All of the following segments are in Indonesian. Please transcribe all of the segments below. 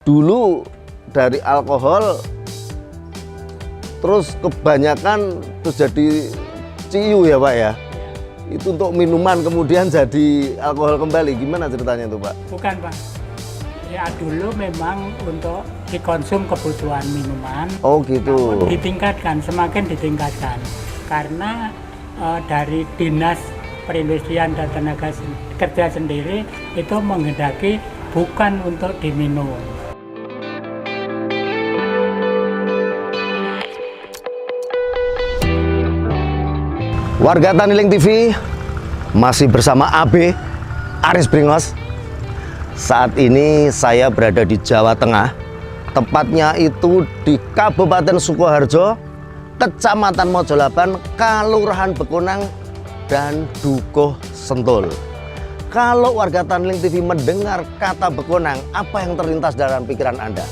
dulu dari alkohol terus kebanyakan terus jadi ciu ya Pak ya? Itu untuk minuman kemudian jadi alkohol kembali, gimana ceritanya tuh Pak? Bukan Pak, ya dulu memang untuk dikonsum kebutuhan minuman. Oh gitu. Namun ditingkatkan, semakin ditingkatkan karena dari Dinas Perindustrian dan Tenaga Kerja sendiri itu menghendaki bukan untuk diminum. Warga Taniling TV masih bersama AB Aris Bringos. Saat ini saya berada di Jawa Tengah, tepatnya itu di Kabupaten Sukoharjo, Kecamatan Mojolaban, Kelurahan Bekonang, dan Dukuh Sentul. Kalau warga Taniling TV mendengar kata Bekonang, apa yang terlintas dalam pikiran Anda?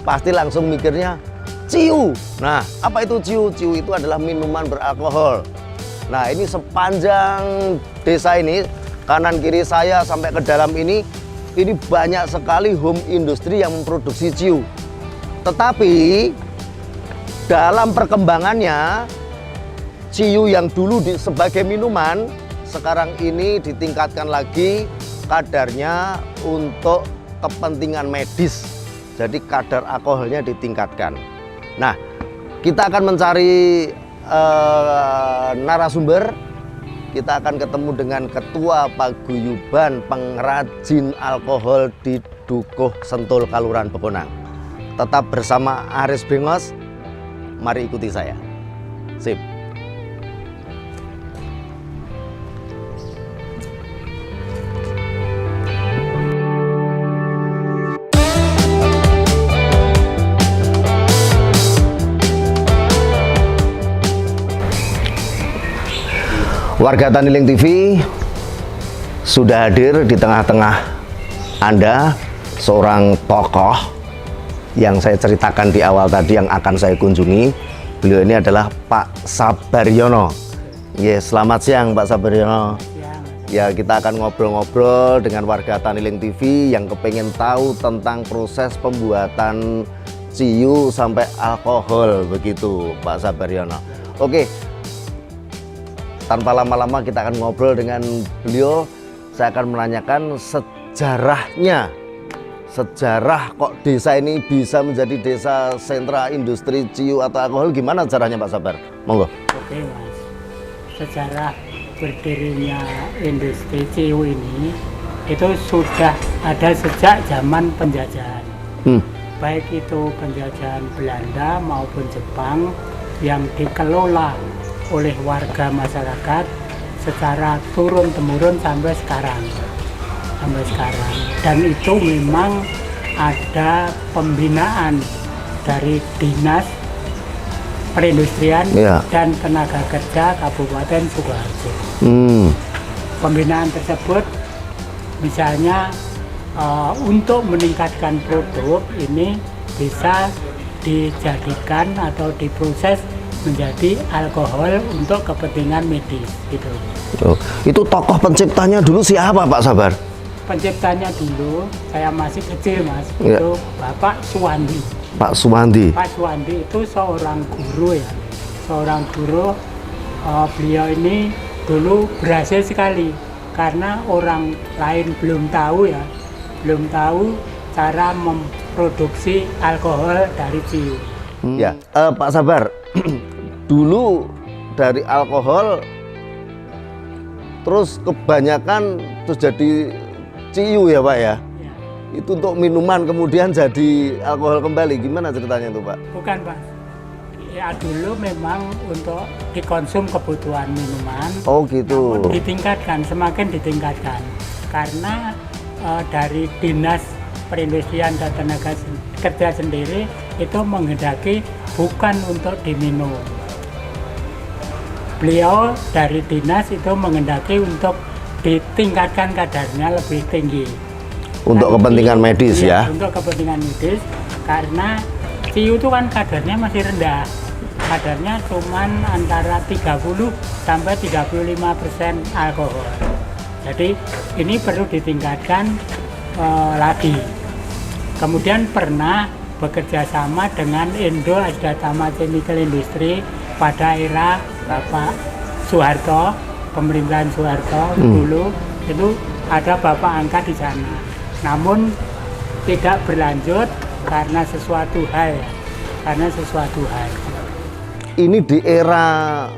Pasti langsung mikirnya ciu. Nah, apa itu ciu? Ciu itu adalah minuman beralkohol. Nah, ini sepanjang desa ini, kanan kiri saya sampai ke dalam ini banyak sekali home industri yang memproduksi ciu. Tetapi dalam perkembangannya, ciu yang dulu sebagai minuman, sekarang ini ditingkatkan lagi kadarnya untuk kepentingan medis. Jadi kadar alkoholnya ditingkatkan. Nah, kita akan mencari narasumber. Kita akan ketemu dengan Ketua Paguyuban Pengrajin Alkohol di Dukuh Sentul, Kelurahan Bekonang. Tetap bersama Aris Bringos. Mari ikuti saya. Sip. Warga Taniling TV sudah hadir di tengah-tengah Anda, seorang tokoh yang saya ceritakan di awal tadi yang akan saya kunjungi. Beliau ini adalah Pak Sabaryono. Ya, selamat siang Pak Sabaryono. Ya, kita akan ngobrol-ngobrol dengan warga Taniling TV yang kepengen tahu tentang proses pembuatan ciu sampai alkohol begitu Pak Sabaryono. Oke. Tanpa lama-lama kita akan ngobrol dengan beliau. Saya akan menanyakan sejarahnya. Sejarah kok desa ini bisa menjadi desa sentra industri ciu atau alkohol. Gimana caranya Pak Sabar? Monggo. Oke Mas, sejarah berdirinya industri ciu ini itu sudah ada sejak zaman penjajahan. Baik itu penjajahan Belanda maupun Jepang yang dikelola oleh warga masyarakat secara turun-temurun sampai sekarang. Dan itu memang ada pembinaan dari Dinas Perindustrian dan Tenaga Kerja Kabupaten Sukoharjo. Pembinaan tersebut misalnya untuk meningkatkan produk ini bisa dijadikan atau diproses menjadi alkohol untuk kepentingan medis gitu. Itu tokoh penciptanya dulu siapa Pak Sabar? Penciptanya dulu saya masih kecil Mas, itu Bapak Suwandi. Pak Suwandi. Pak Suwandi itu seorang guru ya, seorang guru. Beliau ini dulu berhasil sekali karena orang lain belum tahu cara memproduksi alkohol dari ciu. Ya, Pak Sabar, dulu dari alkohol terus kebanyakan terus jadi ciu ya Pak ya? Ya. Itu untuk minuman kemudian jadi alkohol kembali, gimana ceritanya tuh Pak? Bukan Pak, ya dulu memang untuk dikonsum kebutuhan minuman. Oh gitu. Namun ditingkatkan, semakin ditingkatkan karena dari Dinas Perindustrian dan Tenaga Kerja sendiri itu menghendaki bukan untuk diminum. Beliau dari dinas itu menghendaki untuk ditingkatkan kadarnya lebih tinggi. Untuk kepentingan medis ya? Untuk kepentingan medis, karena ciu itu kan kadarnya masih rendah. Kadarnya cuma antara 30 sampai 35% alkohol. Jadi ini perlu ditingkatkan lagi. Kemudian pernah bekerja sama dengan Indo Asdatama Chemical Industry pada era Bapak Soeharto, pemerintahan Soeharto dulu itu ada Bapak angkat di sana. Namun tidak berlanjut karena sesuatu hal. Ini di era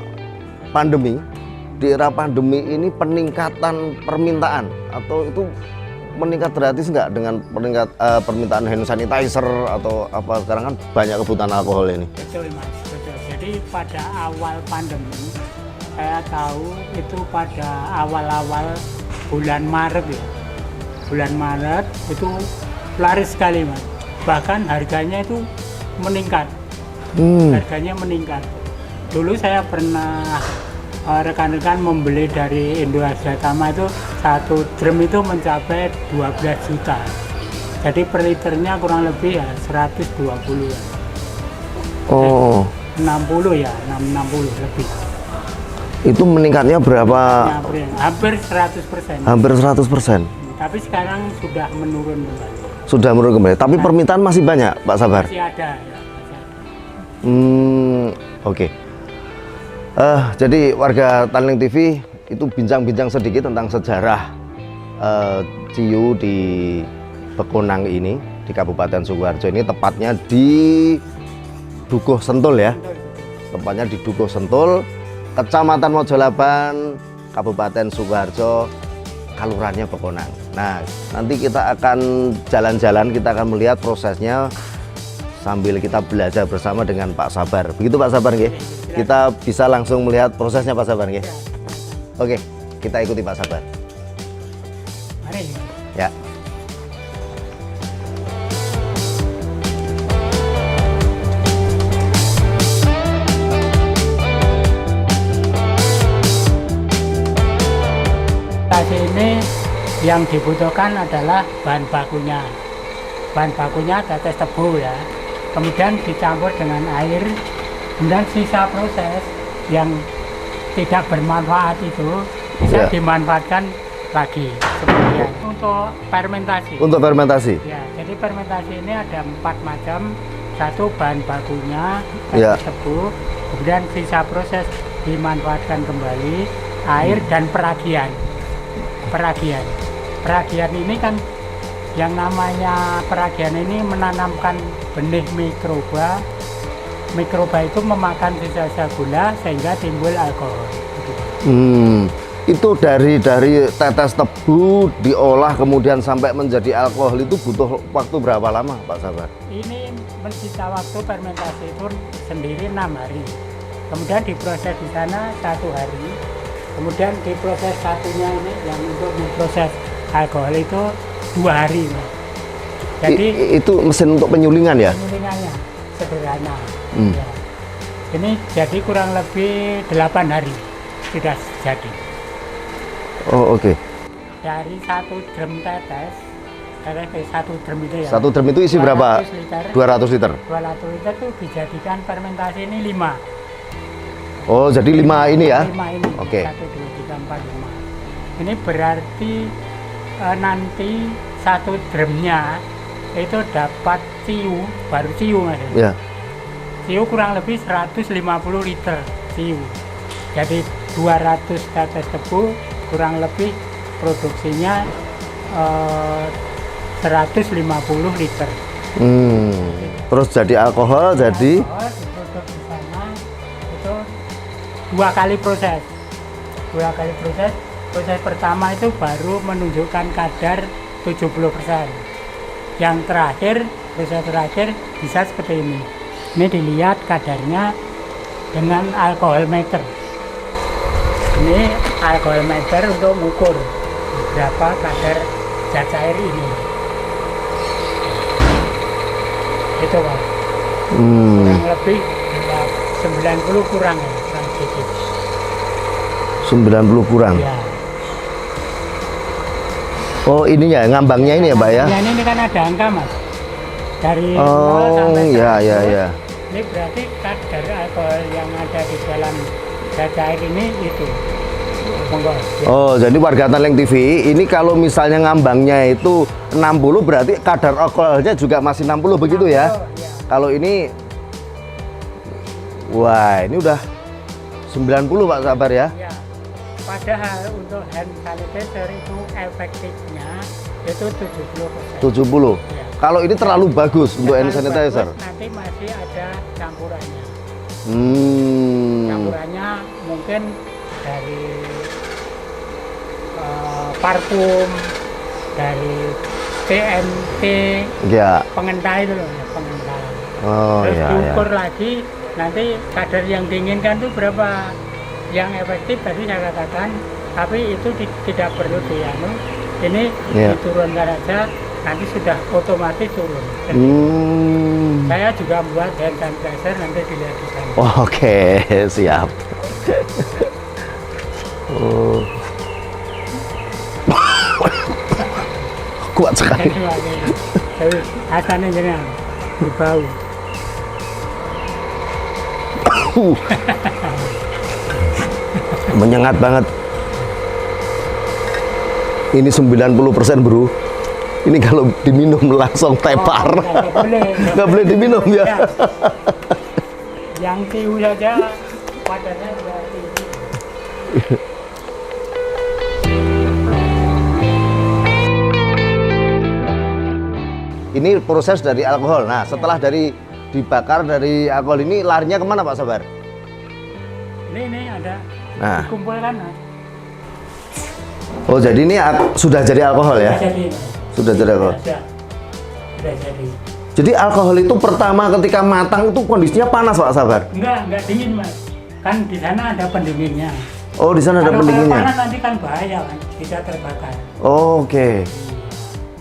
pandemi, ini peningkatan permintaan atau itu meningkat gratis nggak dengan permintaan hand sanitizer atau apa, sekarang kan banyak kebutuhan alkohol ini. Betul Mas, betul. Jadi pada awal pandemi saya tahu itu pada awal-awal bulan Maret ya. Bulan Maret itu laris sekali Mas. Bahkan harganya itu meningkat. Harganya meningkat. Dulu saya pernah rekan-rekan membeli dari Indo Asdatama itu 1 drum itu mencapai 12 juta. Jadi per liternya kurang lebih ya 120 ya. Oh. 60 ya, 60 lebih. Itu meningkatnya berapa? Hampir 100%. Hampir 100%. Tapi sekarang sudah menurun kembali. Sudah menurun kembali. Tapi permintaan masih banyak, Pak Sabar. Masih ada ya. Oke. Jadi warga Tanling TV itu bincang-bincang sedikit tentang sejarah Ciu di Bekonang ini, di Kabupaten Sukoharjo ini, tepatnya di Dukuh Sentul ya. Tepatnya di Dukuh Sentul, Kecamatan Mojolaban, Kabupaten Sukoharjo, Kalurahannya Bekonang. Nah, nanti kita akan jalan-jalan, kita akan melihat prosesnya sambil kita belajar bersama dengan Pak Sabar. Begitu Pak Sabar nggih? Kita bisa langsung melihat prosesnya Pak Sabar nggih? Oke, kita ikuti Pak Sabar. Mari. Ya. Ini yang dibutuhkan adalah bahan bakunya. Bahan bakunya tetes tebu ya. Kemudian dicampur dengan air, dan sisa proses yang tidak bermanfaat itu bisa dimanfaatkan lagi kemudian untuk fermentasi. Untuk fermentasi. Ya, jadi fermentasi ini ada 4 macam. Satu bahan bakunya tetes tebu, kemudian sisa proses dimanfaatkan kembali, air dan peragian. Peragian ini kan yang namanya peragian ini menanamkan benih mikroba. Mikroba itu memakan sisa-sisa gula sehingga timbul alkohol. Itu dari tetes tebu diolah kemudian sampai menjadi alkohol itu butuh waktu berapa lama Pak Sabar? Ini mencita waktu fermentasi itu sendiri 6 hari. Kemudian diproses di sana 1 hari. Kemudian diproses satunya ini yang untuk memproses alkohol itu 2 hari. Jadi itu mesin untuk penyulingan ya? Penyulingannya sederhana. Ya. Ini jadi kurang lebih 8 hari sudah jadi. Oh oke. Dari 1 drum tetes, satu drum itu ya. 1 drum itu isi berapa? 200 liter. 200 liter itu dijadikan fermentasi ini 5. Oh jadi 5 ini ya? 5 ini. Oke. 1, 2, 3, 4, 5. Ini berarti nanti 1 drumnya itu dapat ciu, baru ciu Mas. Ya. Ciu kurang lebih 150 liter ciu. Jadi 200 tetes tebu kurang lebih produksinya 150 liter. Terus jadi alkohol jadi Diproduk di sana itu 2 kali proses. 2 kali proses. Proses pertama itu baru menunjukkan kadar 70%. Yang terakhir, proses terakhir bisa seperti ini. Ini dilihat kadarnya dengan alkohol meter. Ini alkohol meter untuk mengukur berapa kadar zat cair ini. Itu Pak. Kurang lebih 90 kurang ya, kurang sedikit. 90 kurang. Ya. Oh ini ya ngambangnya ini ya Pak ya? Ini kan ada angka Mas. Dari 0 ya sampai 100. ya. Ini berarti kadar alkohol yang ada di dalam zat cair ini itu. monggo. Ya. Oh, jadi warga Tanling TV ini kalau misalnya ngambangnya itu 60 berarti kadar alkoholnya juga masih 60 begitu ya? Ya. Kalau ini, wah ini udah 90 Pak Sabar ya? Ya. Padahal untuk hand sanitizer itu efektifnya itu 70%. 70. Ya. Kalau ini terlalu bagus untuk hand Terlalu sanitizer. bagus, nanti masih ada campurannya. Hmm. Campurannya mungkin dari parfum, dari TNT, Ya. pengental itu loh, ya, pengental. Oh Terus ya. diukur lagi, nanti kadar yang diinginkan itu berapa. Yang efektif tadi saya katakan, tapi itu tidak perlu dianu. Ini Ya. diturunkan aja, nanti sudah otomatis turun. Hmm. Saya juga buat hand sanitizer, nanti dilihat di sana. Oke, siap. Oh. Kuat sekali. Tapi asalnya jenengan berbau. Menyengat banget. Ini 90% bro. Ini kalau diminum langsung tepar. Nggak boleh. Nggak boleh diminum ya. Yang tiu saja padannya sudah tinggi. Ini proses dari alkohol. Nah, setelah dari dibakar dari alkohol ini larinya kemana Pak Sabar? Ini ada Nah. dikumpulkan. Mas. Oh, jadi ini sudah jadi alkohol ya? Jadi, Sudah jadi alkohol. sudah jadi. Jadi alkohol itu pertama ketika matang itu kondisinya panas Pak Sabar? Enggak dingin Mas. Kan di sana ada pendinginnya. Oh, di sana ada Kalau pendinginnya. panas nanti kan bahaya kan, bisa terbakar. Oh, oke.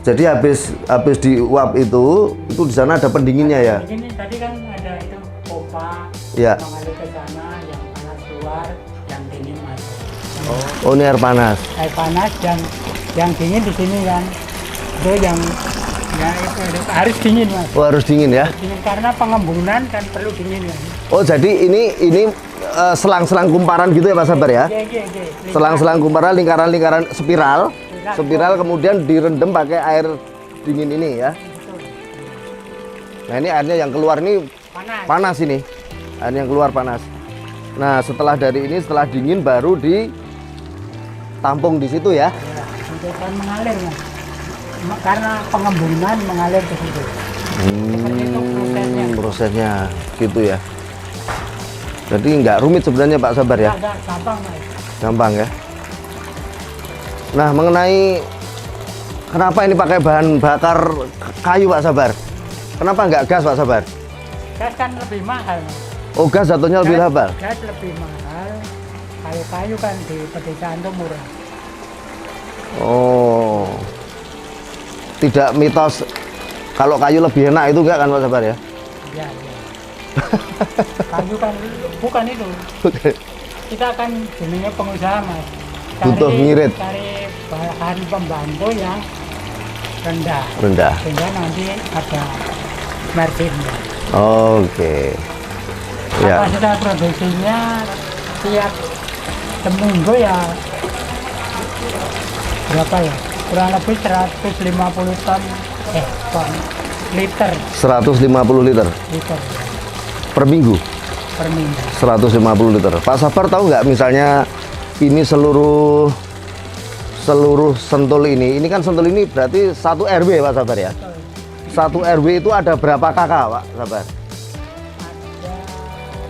Jadi habis diuap itu di sana ada pendinginnya ya? Ini tadi kan ada itu pompa Ya. mengalir ke sana, yang panas keluar, yang dingin masuk. Oh, ini air panas. Air panas yang dingin di sini kan. Itu yang ya itu harus dingin Mas. Oh, harus dingin ya? Dingin karena pengembungan kan perlu dingin ya. Oh, jadi ini selang-selang kumparan gitu ya Pak Sabar ya? Iya. Selang-selang kumparan, lingkaran-lingkaran spiral. Spiral kemudian direndam pakai air dingin ini ya. Nah, ini airnya yang keluar ini Panas. panas ini. Air yang keluar panas. Nah, setelah dari ini setelah dingin baru ditampung di situ ya. Ya, untuk kan mengalir Mas. Karena pengembungan mengalir ke situ. Seperti itu prosesnya. Prosesnya gitu ya. Jadi nggak rumit sebenarnya Pak Sabar ya. Agak gampang Mas. Gampang ya. Nah, mengenai kenapa ini pakai bahan bakar kayu Pak Sabar? Kenapa nggak gas Pak Sabar? Gas kan lebih mahal Mas. Oh, gas jatuhnya lebih labal. Gas lebih mahal. Kalau kayu kan di pedesaan itu murah. Oh. Tidak mitos kalau kayu lebih enak itu enggak kan Pak Sabar ya? Iya. Kayu kan bukan itu. Kita kan jenenge pengusaha Mas. Butuh ngirit. Cari bahan pembantu yang rendah. Rendah. Sehingga nanti ada marginnya. Oke. Ya. Kapasitas produksinya tiap seminggu ya berapa ya? Kurang lebih 150 ton liter 150 liter per minggu. per minggu. 150 liter. Pak Sabar tahu nggak misalnya ini seluruh Sentul ini kan Sentul ini berarti satu RW Pak Sabar ya? Satu RW itu ada berapa kakak Pak Sabar?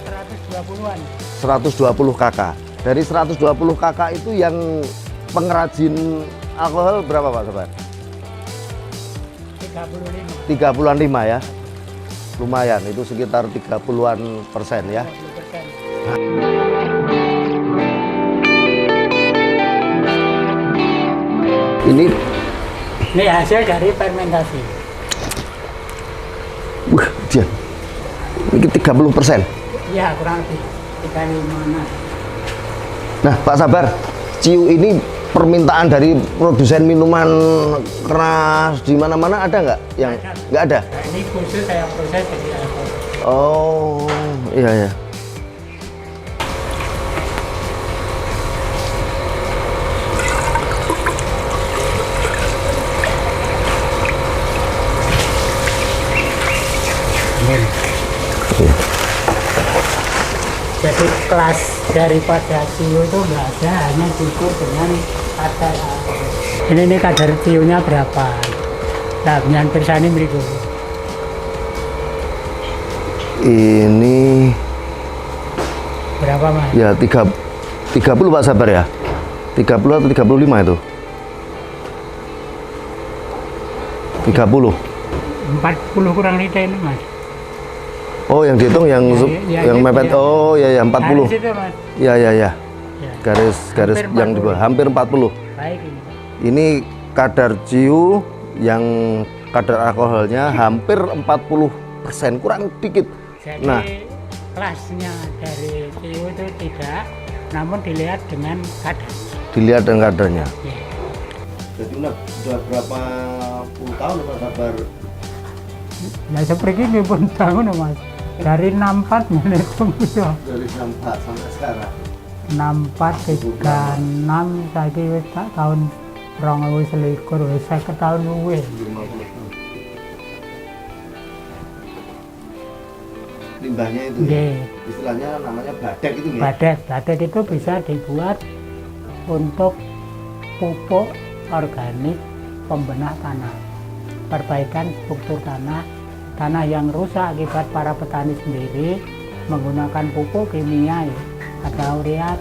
Ada 120-an. 120 kakak. Dari 120 kakak itu yang pengrajin alkohol berapa Pak Sabar? 35. 30-an 5 ya? Lumayan, itu sekitar 30-an persen ya. 30%. Ini Hasil dari fermentasi. dia. Ini 30 persen. Ya kurang lebih 35. Nah Pak Sabar, Ciu ini permintaan dari produsen minuman keras di mana-mana ada nggak? Yang nggak ada? Nah, ini khusus saya proses jadi alkohol. Oh, iya ya. dibangun. Jadi kelas daripada ciu itu nggak ada, hanya diukur dengan kadar. Ini kadar ciunya berapa? Nah, yang persani berikut. Ini Berapa mas? ya 30 Pak Sabar ya? 30 atau 35 itu? 30. 40 kurang liter ini mas. Oh, yang dihitung yang Ya, mepet. ya. Oh, ya 40. Dari situ mas. Ya. Ya. Garis Hampir yang di bawah hampir 40. Baik ini. Ini kadar ciu yang kadar alkoholnya hampir 40%, kurang dikit. Jadi Nah, kelasnya dari ciu itu tidak, namun dilihat dengan kadar. dilihat dengan kadarnya. Ya. Jadi sudah berapa puluh tahun Pak Sabar? Nah seperti ini pun tahun mas. Dari 64 menghitung itu. Dari 64 sampai sekarang. 64, 36, saya kira tahun 2021, saya ke tahun luwih. 50 tahun. Limbahnya itu ya? Nggih. Istilahnya namanya badek itu ya? Badek itu bisa dibuat untuk pupuk organik pembenak tanah, perbaikan struktur tanah yang rusak akibat para petani sendiri menggunakan pupuk kimia ya. Ada urea,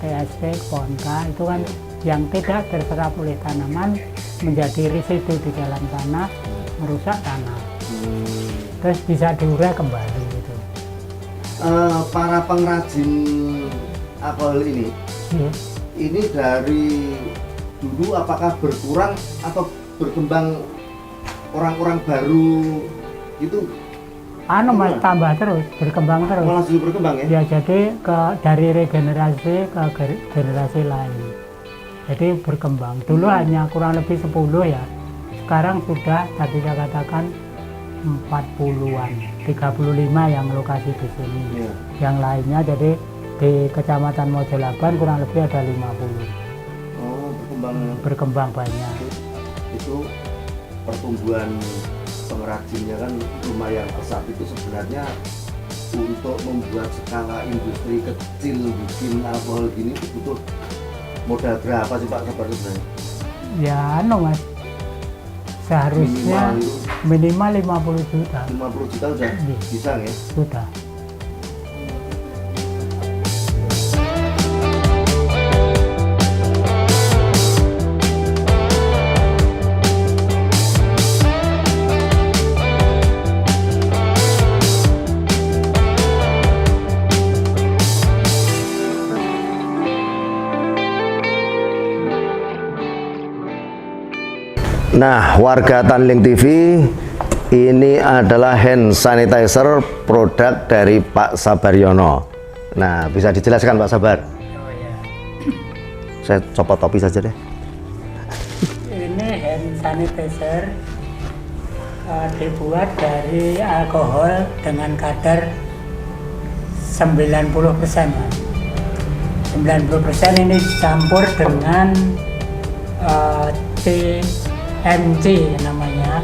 TSP, Ponka, itu kan yang tidak terserap oleh tanaman menjadi residu di dalam tanah, merusak tanah. Terus bisa diurai kembali gitu. Para pengrajin alkohol ini dari dulu apakah berkurang atau berkembang orang-orang baru itu? Mas tambah terus, berkembang terus. Malah justru berkembang ya? Ya jadi dari regenerasi ke generasi lain. Jadi berkembang. Dulu hanya kurang lebih 10 ya. Sekarang sudah tadi saya katakan 40-an, 35 yang lokasi di sini. Ya. Yang lainnya jadi di Kecamatan Mojolaban kurang lebih ada 50. Oh, Berkembang banyak. Itu pertumbuhan pengrajinnya kan lumayan pesat. Itu sebenarnya untuk membuat skala industri kecil bikin alkohol gini butuh modal berapa sih Pak Sabar sebenarnya? Ya mas, seharusnya minimal 50 juta. 50 juta udah bisa ya? Sudah. Nah, warga Tanling TV, ini adalah hand sanitizer produk dari Pak Sabaryono. Nah, bisa dijelaskan Pak Sabar? Oh ya. Saya copot topi saja deh. Ini hand sanitizer dibuat dari alkohol dengan kadar 90%. 90% ini dicampur dengan TMC namanya.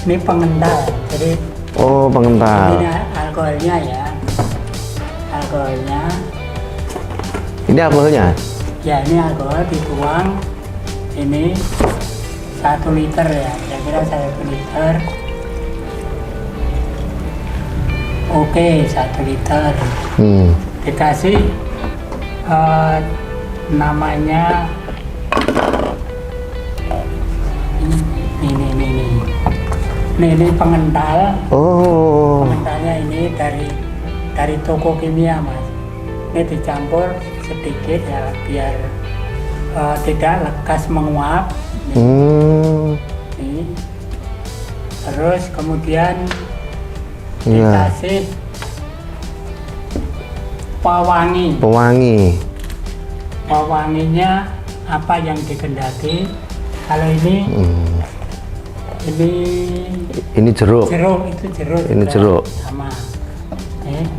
Ini pengental. Jadi Oh, pengental. ini alkoholnya ya. Alkoholnya. Ini alkoholnya? Ya, ini alkohol dituang. Ini 1 liter ya. Kira-kira 1 liter. Oke, 1 liter. Dikasih namanya ini pengental. Oh. Pengentalnya ini dari toko kimia mas. Ini dicampur sedikit ya biar tidak lekas menguap. Ini. Terus kemudian dikasih pewangi. Pewanginya apa yang dikehendaki. Kalau ini jeruk. Itu jeruk. Ini juga jeruk. sama.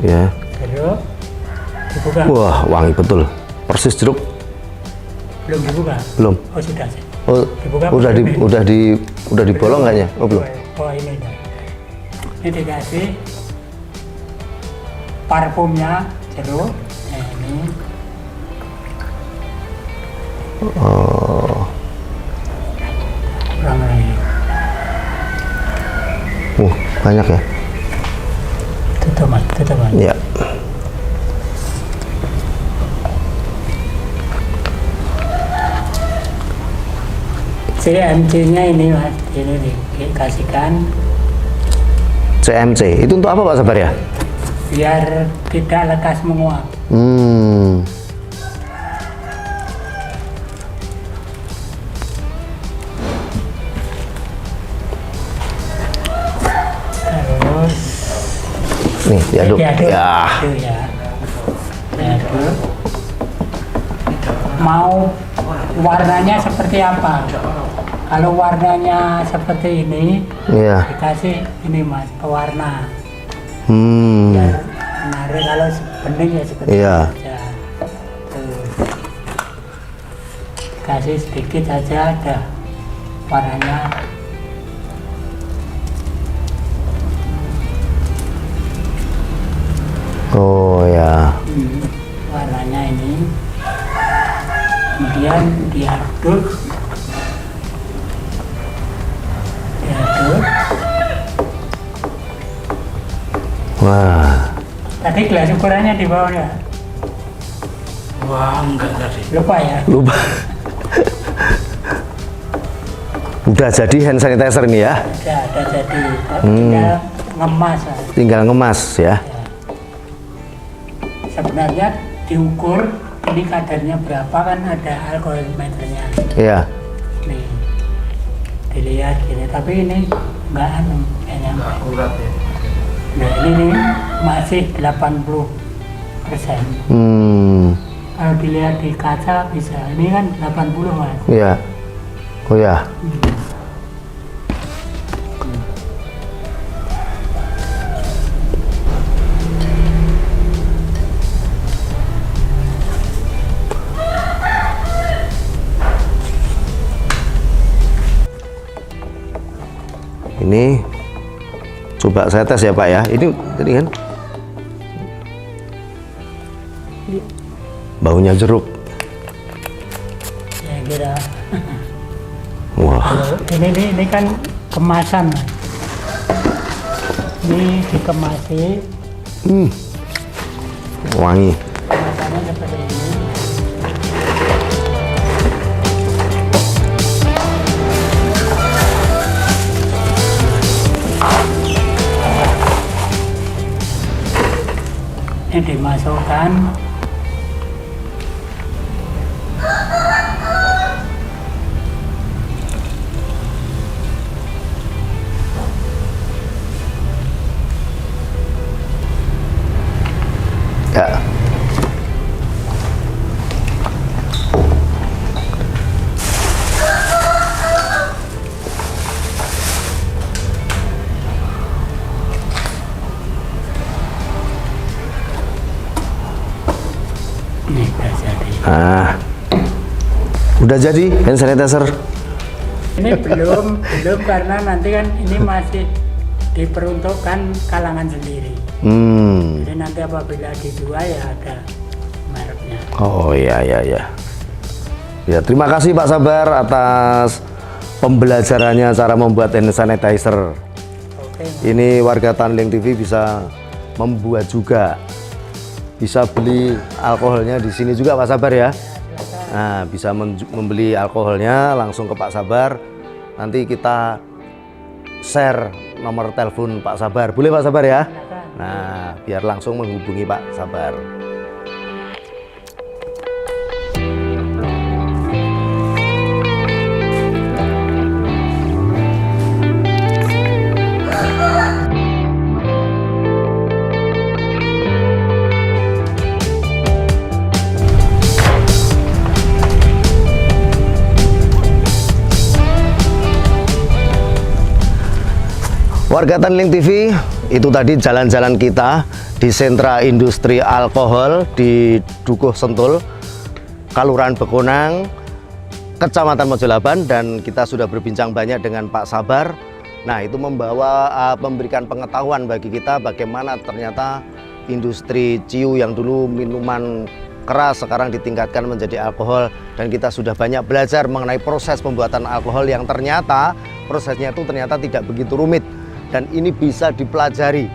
Ya. Jeruk dibuka. Wah, wangi betul. Persis jeruk. Belum dibuka? Belum. Oh sudah sih. Oh, Dibuka udah dibolong kayaknya? Oh belum. Oh ini. Ini dikasih parfumnya jeruk. Nah, ini Oh. kurang lagi. Banyak ya. Tutup mas, tutup mas. Ya. CMC-nya ini mas, ini dikasihkan CMC itu untuk apa Pak Sabar ya? biar tidak lekas menguap. Terus Nih diaduk. diaduk. Ya. Itu ya. Diaduk. Mau warnanya seperti apa? Kalau warnanya seperti ini, Iya. dikasih ini mas, pewarna. Hmm. Biar menarik. Kalau bening ya seperti Iya. ini saja. Tuh. Kasih sedikit saja, ada warnanya. Oh ya. Warnanya ini. Kemudian diaduk. Diaduk. Wah. Tadi gelas ukurannya di bawah ya? Wah, enggak tadi. Lupa ya? Lupa. Udah jadi hand sanitizer nih ya. Ada jadi. Tinggal ngemas Mas. Tinggal ngemas ya. Sebenarnya diukur ini kadarnya berapa, kan ada alkohol meternya. Iya. Nih. Dilihat gini, tapi ini enggak anu kayaknya. Enggak akurat ya. Nah, ini nih masih 80%. Kalau dilihat di kaca bisa. Ini kan 80 Mas. Iya. Oh ya. Ini coba saya tes ya Pak ya. Ini kan baunya jeruk. Ya kira. Wah. Ini kan kemasan Mas. Ini dikemasi. Wangi. Kemasannya seperti ini. Ini dimasukkan. Ya. Ini udah jadi. Nah. Udah jadi hand sanitizer. Ini belum karena nanti kan ini masih diperuntukkan kalangan sendiri. Jadi nanti apabila dijual ya ada mereknya. Oh iya iya iya. Ya, terima kasih Pak Sabar atas pembelajarannya cara membuat hand sanitizer. Oke. Ini warga Tanling TV bisa membuat juga. Bisa beli alkoholnya di sini juga Pak Sabar ya. Nah, bisa membeli alkoholnya langsung ke Pak Sabar. Nanti kita share nomor telepon Pak Sabar. Boleh Pak Sabar ya? Nah, biar langsung menghubungi Pak Sabar. Warga Tanling TV, itu tadi jalan-jalan kita di sentra industri alkohol di Dukuh Sentul, Kelurahan Bekonang, Kecamatan Mojolaban, dan kita sudah berbincang banyak dengan Pak Sabar Nah, itu memberikan pengetahuan bagi kita bagaimana ternyata industri ciu yang dulu minuman keras sekarang ditingkatkan menjadi alkohol, dan kita sudah banyak belajar mengenai proses pembuatan alkohol yang ternyata prosesnya itu ternyata tidak begitu rumit dan ini bisa dipelajari.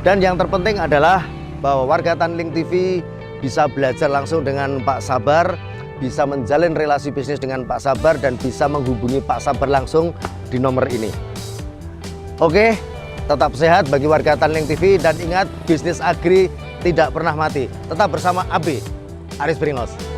Dan yang terpenting adalah bahwa warga Tanling TV bisa belajar langsung dengan Pak Sabar, bisa menjalin relasi bisnis dengan Pak Sabar, dan bisa menghubungi Pak Sabar langsung di nomor ini. Oke, tetap sehat bagi warga Tanling TV, dan ingat, bisnis agri tidak pernah mati. Tetap bersama AB, Aris Bringos.